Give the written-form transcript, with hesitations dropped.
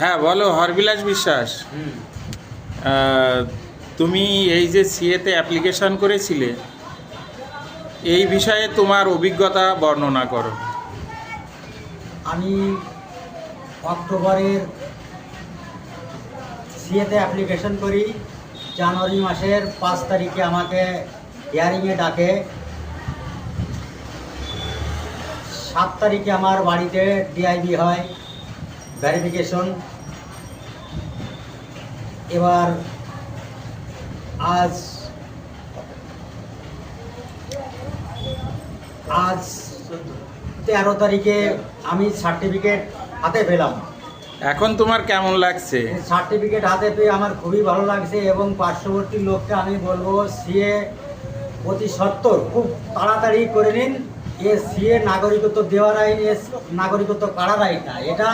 হ্যাঁ বলো হরবিলাস বিশ্বাস। তুমি এই যে সিএতে অ্যাপ্লিকেশন করেছিলে এই বিষয়ে তোমার অভিজ্ঞতা বর্ণনা করো। আমি অক্টোবরের সিএতে অ্যাপ্লিকেশন করি। জানুয়ারি মাসের 5 তারিখে আমাকে হিয়ারিংয়ে ডাকে। 7 তারিখে আমার বাড়িতে ডিআইবি হয়, ভেরিফিকেশন। এবার আজ আজ 13 তারিখে আমি সার্টিফিকেট হাতে পেলাম। এখন তোমার কেমন লাগছে? সার্টিফিকেট হাতে পেয়ে আমার খুবই ভালো লাগছে এবং পার্শ্ববর্তী লোককে আমি বলবো সিএ অতি সত্বর খুব তাড়াতাড়ি করে নিন। এ সিএ নাগরিকত্ব দেওয়ার আইন, এ নাগরিকত্ব কাড়ার আইন না, এটা